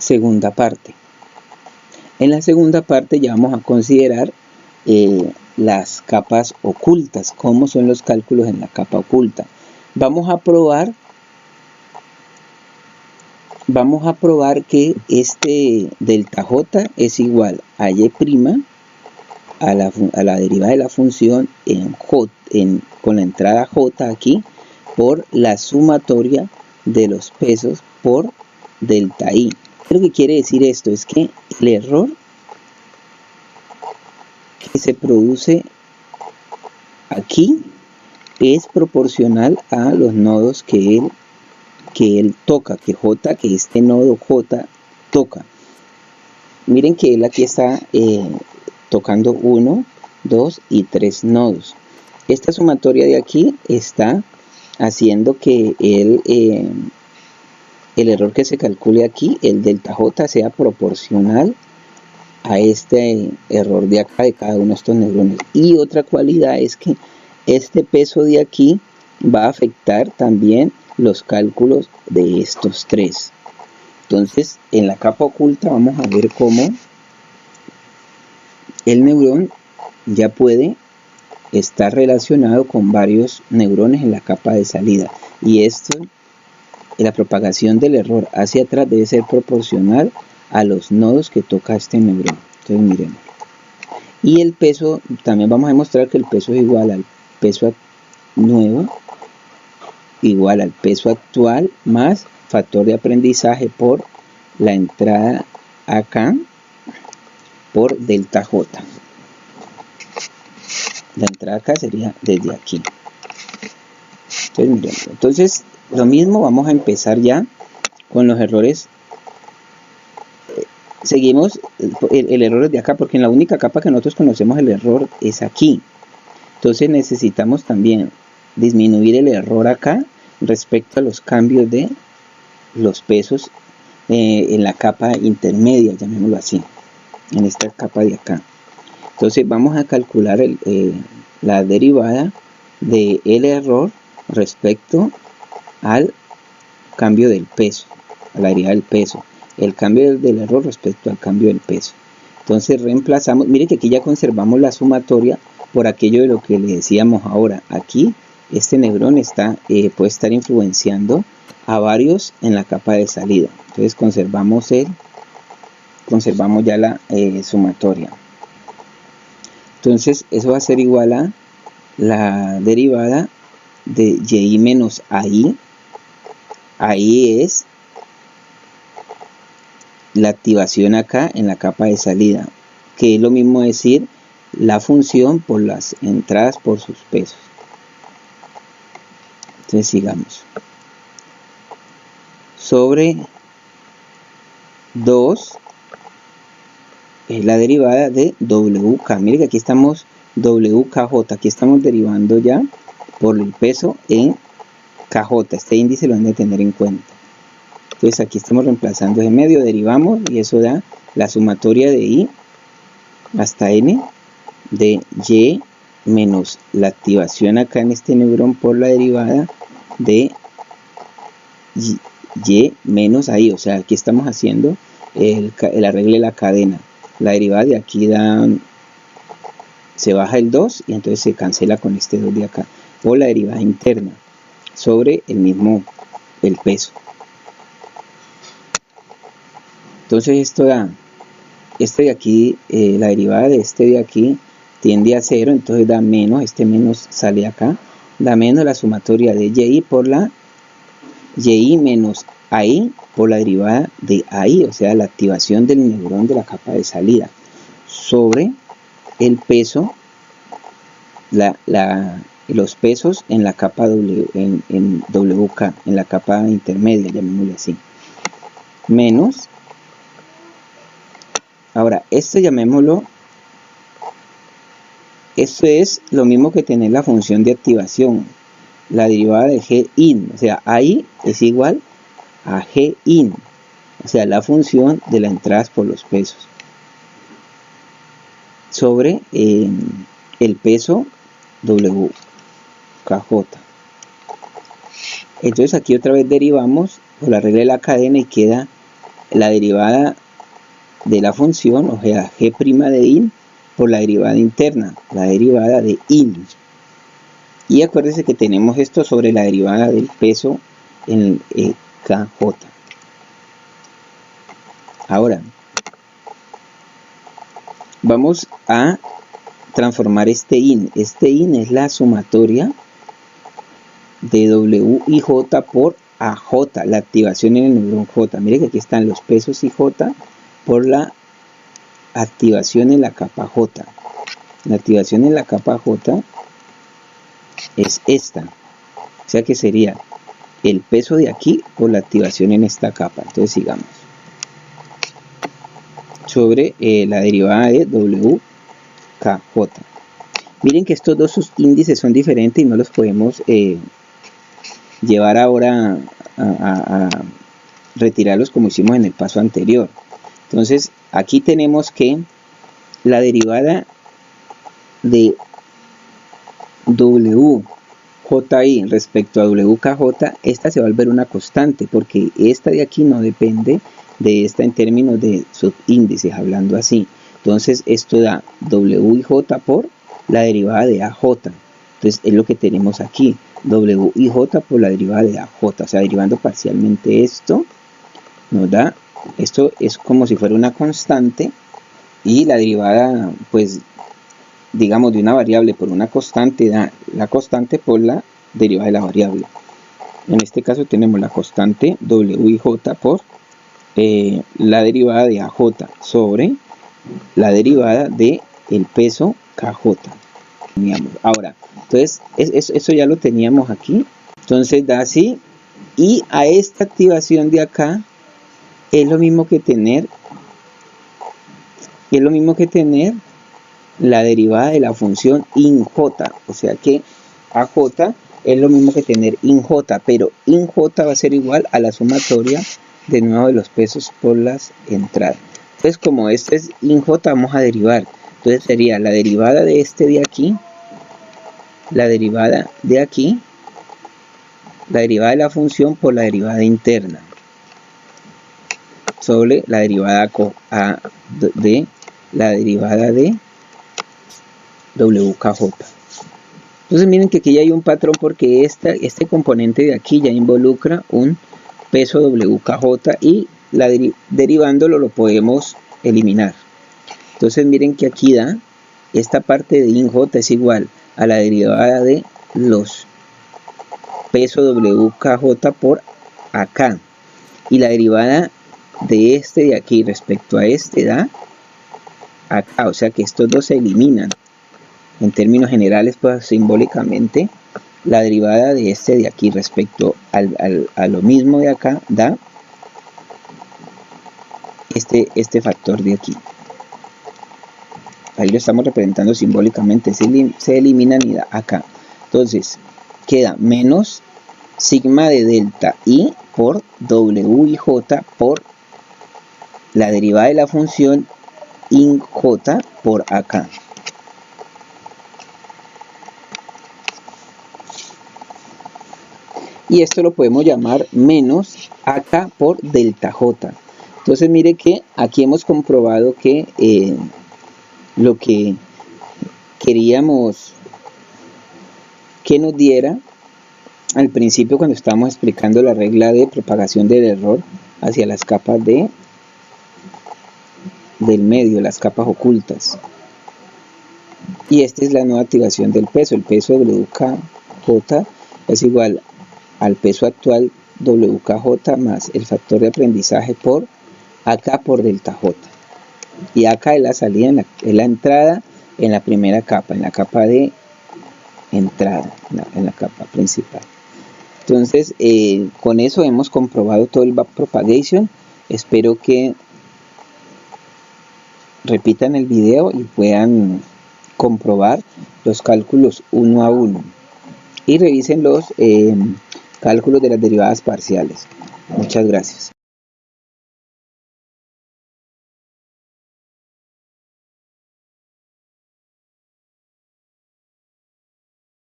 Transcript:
segunda parte. En la segunda parte ya vamos a considerar las capas ocultas, cómo son los cálculos en la capa oculta. Vamos a probar que este delta J es igual a Y' a la derivada de la función con la entrada J aquí por la sumatoria de los pesos por delta I. Lo que quiere decir esto es que el error que se produce aquí es proporcional a los nodos que él toca, que este nodo J toca. Miren que él aquí está tocando 1, 2 y 3 nodos. Esta sumatoria de aquí está haciendo que el error que se calcule aquí, el delta J, sea proporcional a este error de acá de cada uno de estos neurones. Y otra cualidad es que este peso de aquí va a afectar también los cálculos de estos tres. Entonces, en la capa oculta vamos a ver cómo el neurón ya puede estar relacionado con varios neurones en la capa de salida. Y esto, la propagación del error hacia atrás debe ser proporcional a los nodos que toca este neurón. Entonces miremos. Y el peso, también vamos a demostrar que el peso es igual al peso nuevo, igual al peso actual, más factor de aprendizaje por la entrada acá, por delta J. La entrada acá sería desde aquí. Entonces miremos. Entonces, lo mismo, vamos a empezar ya con los errores. Seguimos el error de acá, porque en la única capa que nosotros conocemos el error es aquí. Entonces necesitamos también disminuir el error acá respecto a los cambios de los pesos en la capa intermedia, llamémoslo así, en esta capa de acá. Entonces vamos a calcular la derivada del error respecto al cambio del peso, a la derivada del peso. El cambio del error respecto al cambio del peso. Entonces reemplazamos, mire que aquí ya conservamos la sumatoria por aquello de lo que le decíamos ahora. Aquí este neurón puede estar influenciando a varios en la capa de salida. Entonces conservamos ya la sumatoria. Entonces eso va a ser igual a la derivada de y menos AI. AI es la activación acá en la capa de salida, que es lo mismo decir la función por las entradas por sus pesos. Entonces sigamos. Sobre 2 es la derivada de WK. Mire que aquí estamos WKJ, aquí estamos derivando ya por el peso en KJ. Este índice lo han de tener en cuenta. Entonces aquí estamos reemplazando ese medio, derivamos y eso da la sumatoria de I hasta N de Y menos la activación acá en este neurón por la derivada de Y menos ahí. O sea, aquí estamos haciendo el arreglo de la cadena. La derivada de aquí se baja el 2 y entonces se cancela con este 2 de acá. O la derivada interna sobre el peso. Entonces esto da, este de aquí, la derivada de este de aquí tiende a 0, entonces da menos, este menos sale acá, da menos la sumatoria de y por la y menos AI por la derivada de AI, o sea, la activación del neurón de la capa de salida, sobre el peso, los pesos en la capa en WK, en la capa intermedia, llamémosle así, menos. Ahora, esto llamémoslo, esto es lo mismo que tener la función de activación, la derivada de G-in, o sea, AI es igual a G-in, o sea, la función de las entradas por los pesos, sobre el peso WKJ. Entonces aquí otra vez derivamos por la regla de la cadena y queda la derivada de la función, o sea, g' de in por la derivada interna, la derivada de in. Y acuérdense que tenemos esto sobre la derivada del peso en kj. Ahora, vamos a transformar este in. Este in es la sumatoria de W y J por AJ, la activación en el neurón J. Mire que aquí están los pesos IJ por la activación en la capa J. La activación en la capa J es esta. O sea que sería el peso de aquí por la activación en esta capa. Entonces sigamos. Sobre la derivada de WKJ. Miren que estos dos índices son diferentes y no los podemos llevar ahora a retirarlos como hicimos en el paso anterior. Entonces aquí tenemos que la derivada de WJI respecto a WKJ, esta se va a volver una constante porque esta de aquí no depende de esta en términos de subíndices, hablando así. Entonces esto da W y J por la derivada de AJ. Entonces es lo que tenemos aquí, W y J por la derivada de AJ. O sea, derivando parcialmente esto, nos da, esto es como si fuera una constante y la derivada, pues, digamos, de una variable por una constante da la constante por la derivada de la variable. En este caso tenemos la constante W y J por la derivada de AJ sobre la derivada de el peso KJ. Ahora, entonces eso ya lo teníamos aquí. Entonces da así, y a esta activación de acá es lo mismo que tener la derivada de la función in J. O sea que AJ es lo mismo que tener in J, pero in J va a ser igual a la sumatoria de nuevo de los pesos por las entradas. Entonces, como este es in J, vamos a derivar. Entonces sería la derivada de este de aquí, la derivada de aquí, la derivada de la función por la derivada interna sobre la derivada de la derivada de WKJ. Entonces miren que aquí ya hay un patrón porque este componente de aquí ya involucra un peso WKJ y derivándolo lo podemos eliminar. Entonces miren que aquí da esta parte de in J es igual a la derivada de los pesos WKJ por acá, y la derivada de este de aquí respecto a este da acá, o sea que estos dos se eliminan. En términos generales, pues simbólicamente la derivada de este de aquí respecto a lo mismo de acá da este factor de aquí. Ahí lo estamos representando simbólicamente, se eliminan y da acá. Entonces queda menos sigma de delta I por W y J por la derivada de la función in J por acá. Y esto lo podemos llamar menos AK por delta J. Entonces mire que aquí hemos comprobado que lo que queríamos que nos diera al principio cuando estábamos explicando la regla de propagación del error hacia las capas del medio, las capas ocultas. Y esta es la nueva activación del peso. El peso WKJ es igual al peso actual WKJ más el factor de aprendizaje por AK por delta J. Y AK es la salida, es la entrada en la primera capa, en la capa de entrada, en la capa principal. Entonces, con eso hemos comprobado todo el backpropagation. Espero que repitan el video y puedan comprobar los cálculos uno a uno. Y revisen los cálculos de las derivadas parciales. Muchas gracias.